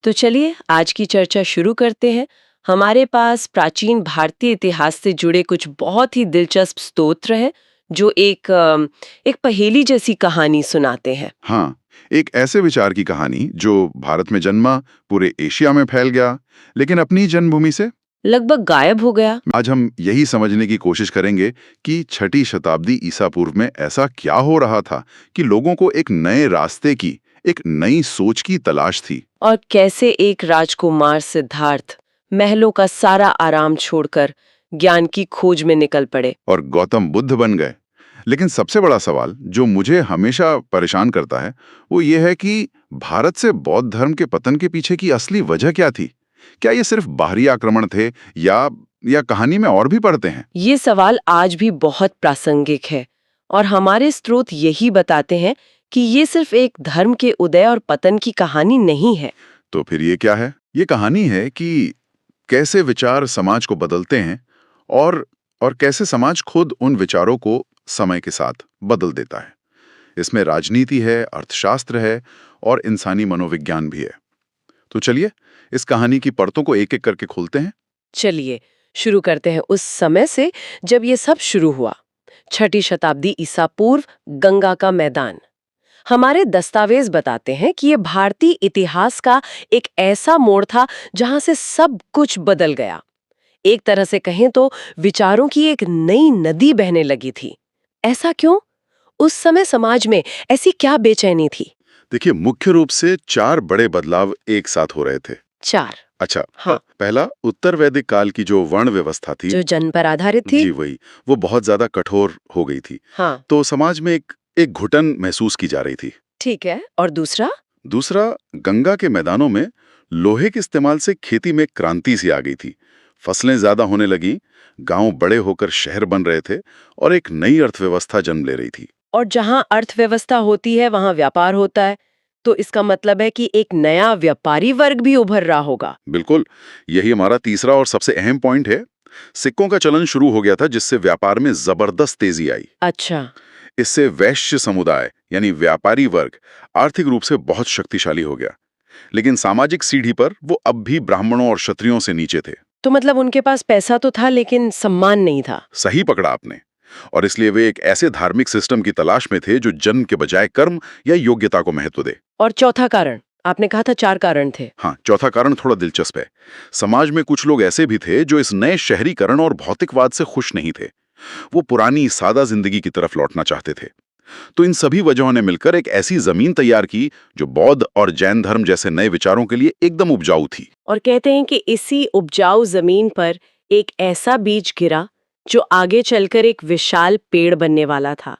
तो चलिए आज की चर्चा शुरू करते हैं। हमारे पास प्राचीन भारतीय इतिहास से जुड़े कुछ बहुत ही दिलचस्प स्तोत्र हैं जो एक पहेली जैसी कहानी सुनाते हैं। हाँ, एक ऐसे विचार की कहानी जो भारत में जन्मा, पूरे एशिया में फैल गया, लेकिन अपनी जन्मभूमि से लगभग गायब हो गया। आज हम यही समझने की कोशिश करेंगे कि छठी शताब्दी ईसा पूर्व में ऐसा क्या हो रहा था कि लोगों को एक नए रास्ते की, एक नई सोच की तलाश थी। और कैसे एक राजकुमार सिद्धार्थ महलों का सारा आराम छोड़कर ज्ञान की खोज में निकल पड़े। और गौतम बुद्ध बन गए। लेकिन सबसे बड़ा सवाल जो मुझे हमेशा परेशान करता है वो ये है कि भारत से बौद्ध धर्म के पतन के पीछे की असली वजह क्या थी। क्या ये सिर्फ बाहरी आक्रमण थे या कहानी में और भी पढ़ते हैं। ये सवाल आज भी बहुत प्रासंगिक है और हमारे स्रोत यही बताते हैं कि ये सिर्फ एक धर्म के उदय और पतन की कहानी नहीं है। तो फिर ये क्या है। ये कहानी है कि कैसे विचार समाज को बदलते हैं और और कैसे समाज खुद उन विचारों को समय के साथ बदल देता है। इसमें राजनीति है, अर्थशास्त्र है और इंसानी मनोविज्ञान भी है। तो चलिए इस कहानी की परतों को एक एक करके खोलते हैं। चलिए शुरू करते हैं उस समय से जब ये सब शुरू हुआ। छठी शताब्दी ईसा पूर्व, गंगा का मैदान। हमारे दस्तावेज बताते हैं कि ये भारतीय इतिहास का एक ऐसा मोड़ था जहां से सब कुछ बदल गया। एक तरह से कहें तो विचारों की एक नई नदी बहने लगी थी। ऐसा क्यों? उस समय समाज में ऐसी क्या बेचैनी थी? देखिए, मुख्य रूप से 4 बड़े बदलाव एक साथ हो रहे थे। 4। अच्छा, हाँ। पहला उत्तर वैदिक काल की जो वर्ण व्यवस्था थी, जो जन्म पर आधारित थी। जी वही, वो बहुत ज्यादा कठोर हो गई थी। हाँ। तो समाज में एक घुटन महसूस की जा रही थी। ठीक है। और दूसरा? दूसरा, गंगा के मैदानों में लोहे के इस्तेमाल से खेती में क्रांति सी आ गई थी। फसलें ज्यादा होने लगी, गांव बड़े होकर शहर बन रहे थे और एक नई अर्थव्यवस्था जन्म ले रही थी। और जहां अर्थव्यवस्था होती है वहां व्यापार होता है, तो इसका मतलब है कि एक नया व्यापारी वर्ग भी उभर रहा होगा। बिल्कुल, यही हमारा तीसरा और सबसे अहम पॉइंट है। सिक्कों का चलन शुरू हो गया था जिससे व्यापार में जबरदस्त तेजी आई। अच्छा। इससे वैश्य समुदाय यानी व्यापारी वर्ग आर्थिक रूप से बहुत शक्तिशाली हो गया, लेकिन सामाजिक सीढ़ी पर वो अब भी ब्राह्मणों और क्षत्रियों से नीचे थे। तो मतलब उनके पास पैसा तो था लेकिन सम्मान नहीं था। सही पकड़ा आपने। और इसलिए वे एक ऐसे धार्मिक सिस्टम की तलाश में थे जो जन्म के बजाय कर्म या योग्यता को महत्व दे। और चौथा कारण? आपने कहा था 4 कारण थे। हाँ, चौथा कारण थोड़ा दिलचस्प है। समाज में कुछ लोग ऐसे भी थे जो इस नए शहरीकरण और भौतिकवाद से खुश नहीं थे। वो पुरानी सादा जिंदगी की तरफ लौटना चाहते थे। तो इन सभी वजहों ने मिलकर एक ऐसी जमीन तैयार की जो बौद्ध और जैन धर्म जैसे नए विचारों के लिए एकदम उपजाऊ थी। और कहते हैं कि इसी उपजाऊ जमीन पर एक ऐसा बीज गिरा जो आगे चलकर एक विशाल पेड़ बनने वाला था।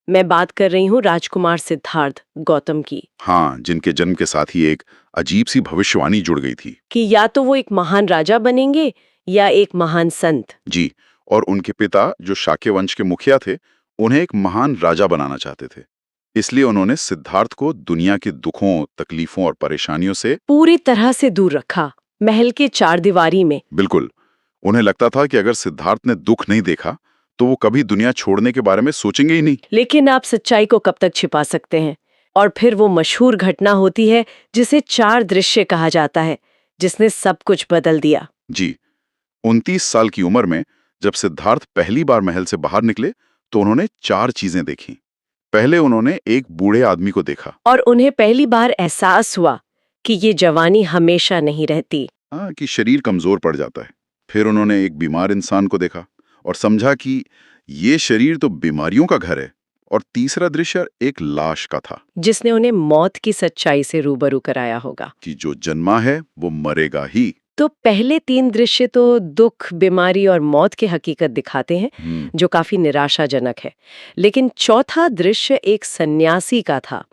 मैं बात कर रही हूँ राजकुमार सिद्धार्थ गौतम की। हाँ, जिनके जन्म के साथ ही एक अजीब सी भविष्यवाणी जुड़ गई थी कि या तो वो एक महान राजा बनेंगे या एक महान संत। जी। और उनके पिता जो शाक्य वंश के मुखिया थे, उन्हें एक महान राजा बनाना चाहते थे। इसलिए उन्होंने सिद्धार्थ को दुनिया के दुखों, तकलीफों और परेशानियों से पूरी तरह से दूर रखा, महल के 4 दीवारी में। बिल्कुल। उन्हें लगता था कि अगर सिद्धार्थ ने दुख नहीं देखा तो वो कभी दुनिया छोड़ने के बारे में सोचेंगे ही नहीं। लेकिन आप सच्चाई को कब तक छिपा सकते हैं? और फिर वो मशहूर घटना होती है जिसे 4 दृश्य कहा जाता है, जिसने सब कुछ बदल दिया। जी। 29 साल की उम्र में जब सिद्धार्थ पहली बार महल से बाहर निकले तो उन्होंने 4 चीजें देखी। पहले उन्होंने एक बूढ़े आदमी को देखा। और उन्हें पहली बार एहसास हुआ कि ये जवानी हमेशा नहीं रहती। हाँ, कि शरीर कमजोर पड़ जाता है। फिर उन्होंने एक बीमार इंसान को देखा और समझा कि ये शरीर तो बीमारियों का घर है। और तीसरा दृश्य एक लाश का था, जिसने उन्हें मौत की सच्चाई से रूबरू कराया होगा कि जो जन्मा है वो मरेगा ही। तो पहले 3 दृश्य तो दुख, बीमारी और मौत की हकीकत दिखाते हैं, जो काफी निराशाजनक है। लेकिन चौथा दृश्य एक सन्यासी का था।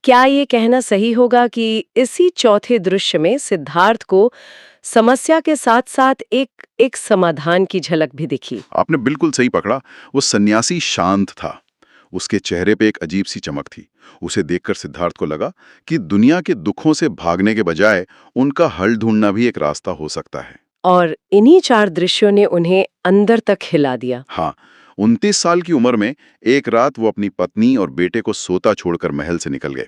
क्या ये कहना सही होगा कि इसी चौथे दृश्य में सिद्धार्थ को समस्या के साथ साथ एक समाधान की झलक भी दिखी? आपने बिल्कुल सही पकड़ा। वो सन्यासी शांत था। उसके चेहरे पे एक अजीब सी चमक थी। उसे देखकर सिद्धार्थ को लगा कि दुनिया के दुखों से भागने के बजाय उनका हल ढूंढना भी एक रास्ता हो सकता है। और इन्हीं 4 दृश्यों ने उन्हें अंदर तक हिला दिया। हाँ, 29 साल की उम्र में एक रात वो अपनी पत्नी और बेटे को सोता छोड़कर महल से निकल गए।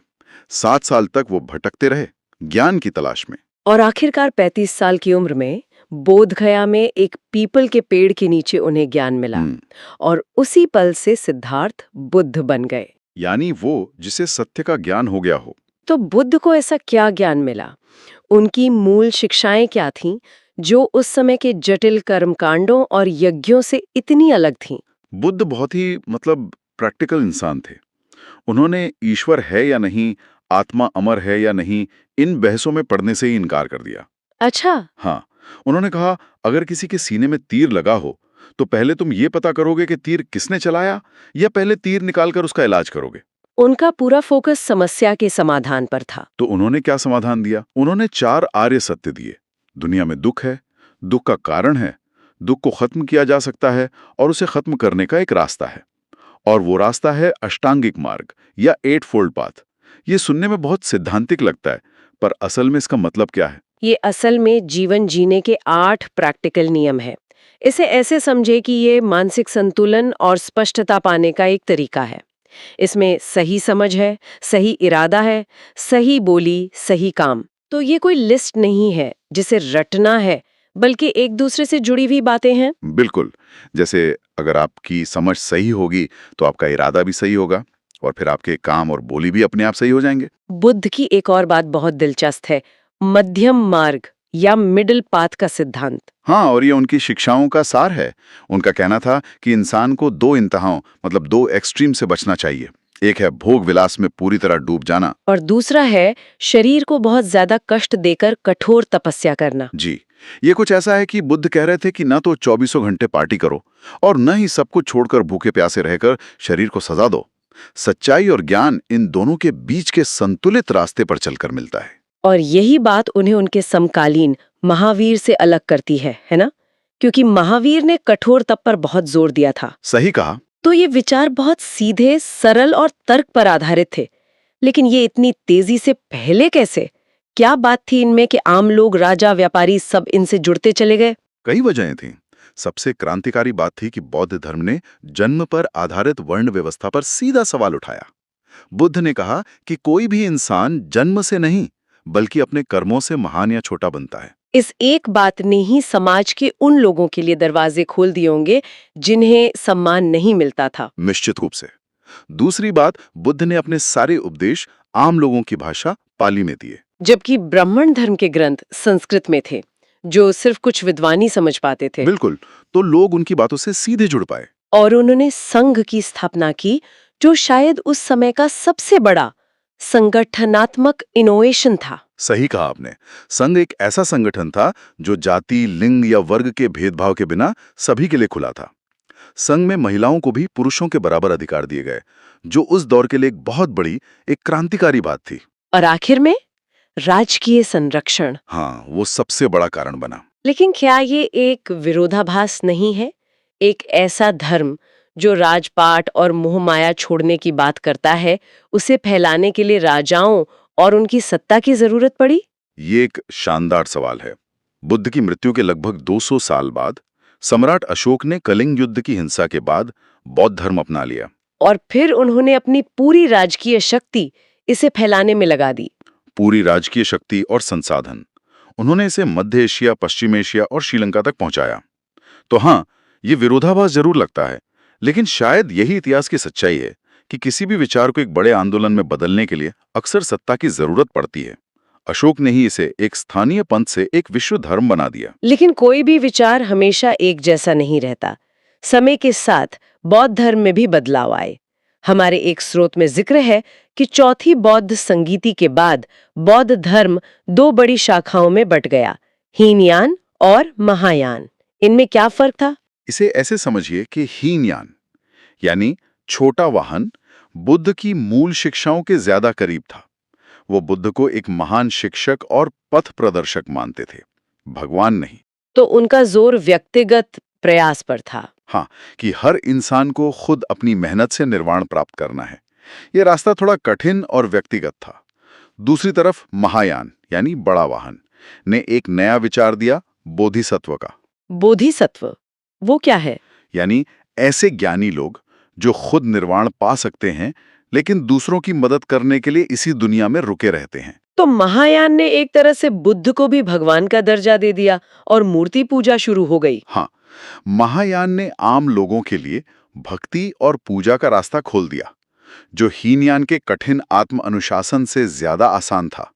7 साल तक वो भटकते रहे, ज्ञान की तलाश में। और आखिरकार 35 साल की उम्र में बोध गया में एक पीपल के पेड़ के नीचे उन्हें ज्ञान मिला और उसी पल से सिद्धार्थ बुद्ध बन गए। यानी वो जिसे सत्य का ज्ञान हो गया हो। तो बुद्ध को ऐसा क्या ज्ञान मिला? उनकी मूल शिक्षाएं क्या थीं जो उस समय के जटिल कर्मकांडों और यज्ञों से इतनी अलग थीं? बुद्ध बहुत ही प्रैक्टिकल इंसान थे। उन्होंने ईश्वर है या नहीं, आत्मा अमर है या नहीं, इन बहसों में पड़ने से ही इनकार कर दिया। अच्छा। हाँ, उन्होंने कहा अगर किसी के सीने में तीर लगा हो तो पहले तुम ये पता करोगे कि तीर किसने चलाया या पहले तीर निकालकर उसका इलाज करोगे। उनका पूरा फोकस समस्या के समाधान पर था। तो उन्होंने क्या समाधान दिया? उन्होंने 4 आर्य सत्य दिए। दुनिया में दुख है, दुख का कारण है, दुख को खत्म किया जा सकता है और उसे खत्म करने का एक रास्ता है। और वो रास्ता है अष्टांगिक मार्ग या 8 फोल्ड पाथ। ये सुनने में बहुत सिद्धांतिक लगता है, पर असल में इसका मतलब क्या है? ये असल में जीवन जीने के 8 प्रैक्टिकल नियम है। इसे ऐसे समझे कि ये मानसिक संतुलन और स्पष्टता पाने का एक तरीका है। इसमें सही समझ है, सही इरादा है, सही बोली, सही काम। तो ये कोई लिस्ट नहीं है जिसे रटना है, बल्कि एक दूसरे से जुड़ी हुई बातें हैं। बिल्कुल। जैसे अगर आपकी समझ सही होगी तो आपका इरादा भी सही होगा और फिर आपके काम और बोली भी अपने आप सही हो जाएंगे। बुद्ध की एक और बात बहुत दिलचस्प है, मध्यम मार्ग या मिडिल पाथ का सिद्धांत। हाँ, और ये उनकी शिक्षाओं का सार है। उनका कहना था कि इंसान को 2 इंतहाओं 2 एक्सट्रीम से बचना चाहिए। एक है भोग विलास में पूरी तरह डूब जाना, और दूसरा है शरीर को बहुत ज्यादा कष्ट देकर कठोर तपस्या करना। जी। ये कुछ ऐसा है कि बुद्ध कह रहे थे कि न तो 24 घंटे पार्टी करो और न ही सब कुछ छोड़कर भूखे प्यासे रहकर शरीर को सजा दो। सच्चाई और ज्ञान इन दोनों के बीच के संतुलित रास्ते पर चलकर मिलता है। और यही बात उन्हें उनके समकालीन महावीर से अलग करती है ना? क्योंकि महावीर ने कठोर तप पर बहुत जोर दिया था। सही कहा। तो ये विचार बहुत सीधे, सरल और तर्क पर आधारित थे। लेकिन ये इतनी तेजी से पहले कैसे? क्या बात थी इनमें कि आम लोग, राजा, व्यापारी सब इनसे जुड़ते चले गए? कई वजहें थीं। सबसे क्रांतिकारी बात थी कि बौद्ध धर्म ने जन्म पर आधारित वर्ण व्यवस्था पर सीधा सवाल उठाया। बुद्ध ने कहा कि कोई भी इंसान जन्म से नहीं बल्कि अपने कर्मों से महान या छोटा बनता है। इस एक बात ने ही समाज के उन लोगों के लिए दरवाजे खोल दिए होंगे जिन्हें सम्मान नहीं मिलता था। निश्चित रूप से। दूसरी बात, बुद्ध ने अपने सारे उपदेश आम लोगों की भाषा पाली में दिए, जबकि ब्राह्मण धर्म के ग्रंथ संस्कृत में थे, जो सिर्फ कुछ विद्वान ही समझ पाते थे। बिल्कुल। तो लोग उनकी बातों से सीधे जुड़ पाए। और उन्होंने संघ की स्थापना की, जो शायद उस समय का सबसे बड़ा संगठनात्मक इनोवेशन था। सही कहा आपने। संघ एक ऐसा संगठन था जो जाति, लिंग या वर्ग के भेदभाव के बिना सभी के लिए खुला था। संघ में महिलाओं को भी पुरुषों के बराबर अधिकार दिए गए, जो उस दौर के लिए एक बहुत बड़ी, एक क्रांतिकारी बात थी। और आखिर में राजकीय संरक्षण। हाँ, वो सबसे बड़ा कारण बना। लेकिन क्या ये एक विरोधाभास नहीं है? एक ऐसा धर्म जो राजपाट और मोहमाया छोड़ने की बात करता है, उसे फैलाने के लिए राजाओं और उनकी सत्ता की जरूरत पड़ी? ये एक शानदार सवाल है। बुद्ध की मृत्यु के लगभग 200 साल बाद सम्राट अशोक ने कलिंग युद्ध की हिंसा के बाद बौद्ध धर्म अपना लिया। और फिर उन्होंने अपनी पूरी राजकीय शक्ति इसे फैलाने में लगा दी। पूरी राजकीय शक्ति और संसाधन। उन्होंने इसे मध्य एशिया, पश्चिम एशिया और श्रीलंका तक पहुंचाया। तो हाँ, ये विरोधाभास जरूर लगता है, लेकिन शायद यही इतिहास की सच्चाई है कि किसी भी विचार को एक बड़े आंदोलन में बदलने के लिए अक्सर सत्ता की जरूरत पड़ती है। अशोक ने ही इसे एक स्थानीय पंथ से एक विश्व धर्म बना दिया। लेकिन कोई भी विचार हमेशा एक जैसा नहीं रहता। समय के साथ बौद्ध धर्म में भी बदलाव आए। हमारे एक स्रोत में जिक्र है कि चौथी बौद्ध संगीति के बाद बौद्ध धर्म 2 बड़ी शाखाओं में बंट गया, हीनयान और महायान। इनमें क्या फर्क था? इसे ऐसे समझिए कि हीनयान यानी छोटा वाहन बुद्ध की मूल शिक्षाओं के ज्यादा करीब था। वो बुद्ध को एक महान शिक्षक और पथ प्रदर्शक मानते थे, भगवान नहीं। तो उनका जोर व्यक्तिगत प्रयास पर था। हाँ, कि हर इंसान को खुद अपनी मेहनत से निर्वाण प्राप्त करना है। ये रास्ता थोड़ा कठिन और व्यक्तिगत था। दूसरी तरफ महायान यानी बड़ा वाहन ने एक नया विचार दिया, बोधिसत्व का। बोधिसत्व वो क्या है? यानी ऐसे ज्ञानी लोग जो खुद निर्वाण पा सकते हैं लेकिन दूसरों की मदद करने के लिए इसी दुनिया में रुके रहते हैं। तो महायान ने एक तरह से बुद्ध को भी भगवान का दर्जा दे दिया और मूर्ति पूजा शुरू हो गई। हाँ, महायान ने आम लोगों के लिए भक्ति और पूजा का रास्ता खोल दिया, जो हीनयान के कठिन आत्म अनुशासन से ज्यादा आसान था।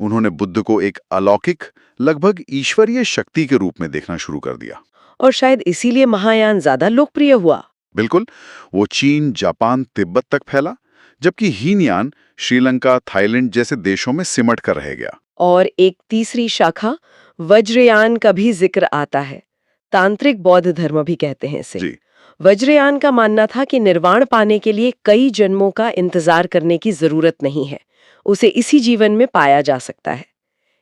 उन्होंने बुद्ध को एक अलौकिक, लगभग ईश्वरीय शक्ति के रूप में देखना शुरू कर दिया। और शायद इसीलिए महायान ज्यादा लोकप्रिय हुआ। बिल्कुल, वो चीन, जापान, तिब्बत तक फैला, जबकि हीनयान श्रीलंका, थाईलैंड जैसे देशों में सिमट कर रह गया। और एक तीसरी शाखा वज्रयान का भी जिक्र आता है। तांत्रिक बौद्ध धर्म भी कहते हैं इसे। जी, वज्रयान का मानना था कि निर्वाण पाने के लिए कई जन्मों का इंतजार करने की जरूरत नहीं है, उसे इसी जीवन में पाया जा सकता है।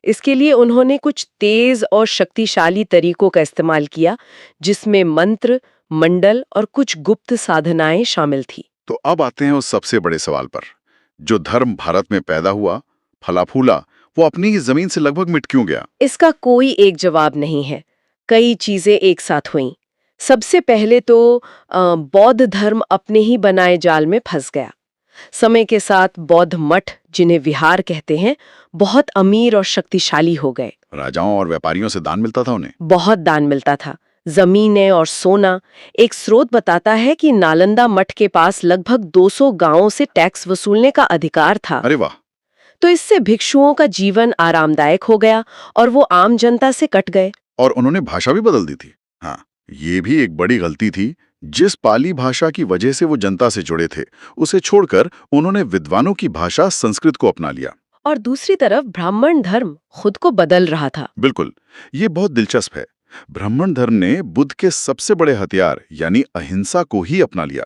इसके लिए उन्होंने कुछ तेज और शक्तिशाली तरीकों का इस्तेमाल किया, जिसमें मंत्र, मंडल और कुछ गुप्त साधनाएं शामिल थी। तो अब आते हैं उस सबसे बड़े सवाल पर। जो धर्म भारत में पैदा हुआ, फला फूला, वो अपनी ही जमीन से लगभग मिट क्यों गया? इसका कोई एक जवाब नहीं है। कई चीजें एक साथ हुईं। सबसे पहले तो बौद्ध धर्म अपने ही बनाए जाल में फंस गया। समय के साथ बौद्ध मठ, जिन्हें विहार कहते हैं, बहुत अमीर और शक्तिशाली हो गए। राजाओं और व्यापारियों से दान मिलता था उन्हें। बहुत दान मिलता था, जमीनें और सोना। एक स्रोत बताता है कि नालंदा मठ के पास लगभग 200 गांवों से टैक्स वसूलने का अधिकार था। अरे वाह! तो इससे भिक्षुओं का जीवन आरामदायक हो गया और वो आम जनता से कट गए। और उन्होंने भाषा भी बदल दी थी। हाँ, ये भी एक बड़ी गलती थी। जिस पाली भाषा की वजह से वो जनता से जुड़े थे, उसे छोड़कर उन्होंने विद्वानों की भाषा संस्कृत को अपना लिया। और दूसरी तरफ ब्राह्मण धर्म खुद को बदल रहा था। बिल्कुल, ये बहुत दिलचस्प है। ब्राह्मण धर्म ने बुद्ध के सबसे बड़े हथियार यानी अहिंसा को ही अपना लिया।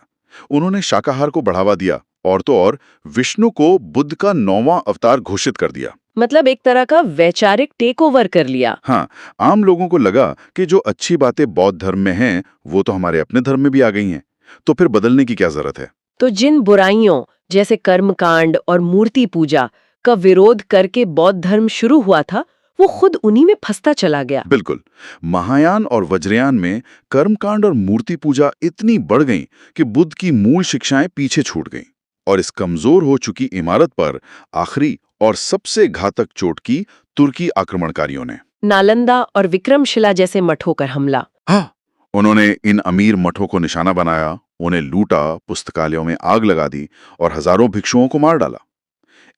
उन्होंने शाकाहार को बढ़ावा दिया और तो और विष्णु को बुद्ध का 9वां अवतार घोषित कर दिया। मतलब एक तरह का वैचारिक टेक ओवर कर लिया। हाँ, आम लोगों को लगा कि जो अच्छी बातें बौद्ध धर्म में हैं, वो तो हमारे अपने धर्म में भी आ गई हैं, तो फिर बदलने की क्या जरूरत है? तो जिन बुराइयों जैसे कर्मकांड और मूर्ति पूजा का विरोध करके बौद्ध धर्म शुरू हुआ था, वो खुद उन्हीं में फंसता चला गया। बिल्कुल, महायान और वज्रयान में कर्मकांड और मूर्ति पूजा इतनी बढ़ गई कि बुद्ध की मूल शिक्षाएं पीछे छूट गईं और इस कमजोर हो चुकी इमारत पर आखिरी और सबसे घातक चोट की तुर्की आक्रमणकारियों ने। नालंदा और विक्रमशिला जैसे मठों पर हमला। हाँ, उन्होंने इन अमीर मठों को निशाना बनाया, उन्हें लूटा, पुस्तकालयों में आग लगा दी और हजारों भिक्षुओं को मार डाला।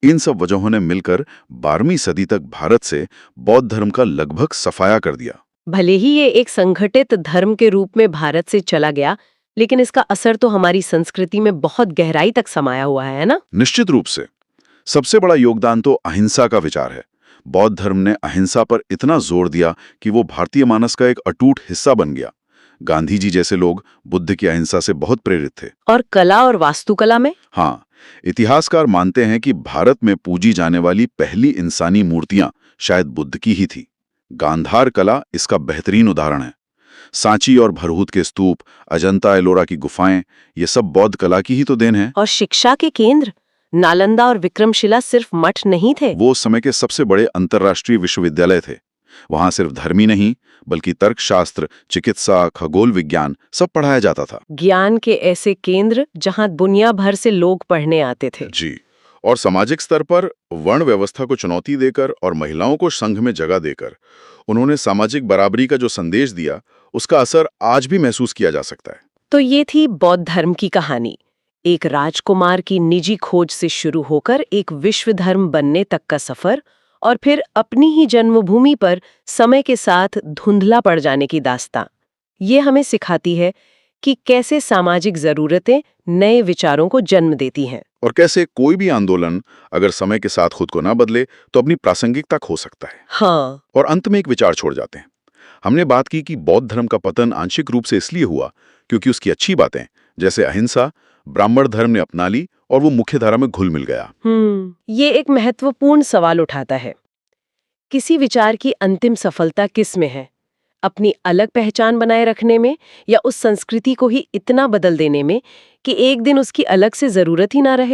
इन सब वजहों ने मिलकर 12वीं सदी तक भारत से बौद्ध धर्म का लगभग सफाया कर दिया। भले ही ये एक संगठित धर्म के रूप में भारत से चला गया, लेकिन इसका असर तो हमारी संस्कृति में बहुत गहराई तक समाया हुआ है ना? निश्चित रूप से। सबसे बड़ा योगदान तो अहिंसा का विचार है। बौद्ध धर्म ने अहिंसा पर इतना जोर दिया कि वो भारतीय मानस का एक अटूट हिस्सा बन गया। गांधी जी जैसे लोग बुद्ध की अहिंसा से बहुत प्रेरित थे। और कला और वास्तुकला में? हाँ, इतिहासकार मानते हैं कि भारत में पूजी जाने वाली पहली इंसानी मूर्तियां शायद बुद्ध की ही थी। गांधार कला इसका बेहतरीन उदाहरण है। सांची और भरहूत के स्तूप, अजंता एलोरा की गुफाएं, ये सब बौद्ध कला की ही तो देन है। और शिक्षा के केंद्र नालंदा और विक्रमशिला सिर्फ मठ नहीं थे, वो उस समय के सबसे बड़े अंतर्राष्ट्रीय विश्वविद्यालय थे। वहां सिर्फ धर्म ही नहीं, बल्कि तर्कशास्त्र, चिकित्सा, खगोल विज्ञान सब पढ़ाया जाता था। ज्ञान के ऐसे केंद्र जहां दुनिया भर से लोग पढ़ने आते थे। जी, और सामाजिक स्तर पर वर्ण व्यवस्था को चुनौती देकर और महिलाओं को संघ में जगह देकर उन्होंने सामाजिक बराबरी का जो संदेश दिया, उसका असर आज भी महसूस किया जा सकता है। तो ये थी बौद्ध धर्म की कहानी। एक राजकुमार की निजी खोज से शुरू होकर एक विश्व धर्म बनने तक का सफर, और फिर अपनी ही जन्मभूमि पर समय के साथ धुंधला पड़ जाने की दास्तां। ये हमें सिखाती है कि कैसे सामाजिक जरूरतें नए विचारों को जन्म देती हैं। और कैसे कोई भी आंदोलन अगर समय के साथ खुद को ना बदले तो अपनी प्रासंगिकता खो सकता है। हाँ। और अंत में एक विचार छोड़ जाते हैं। हमने बात की कि बौद्ध धर्म का पतन आंशिक रूप से इसलिए हुआ क्योंकि उसकी अच्छी बातें जैसे अहिंसा ब्राह्मण धर्म ने अपना ली और वो मुख्य धारा में घुल मिल गया। ये एक महत्वपूर्ण सवाल उठाता है। किसी विचार की अंतिम सफलता किस में है? अपनी अलग पहचान बनाए रखने में, या उस संस्कृति को ही इतना बदल देने में कि एक दिन उसकी अलग से जरूरत ही ना रहे?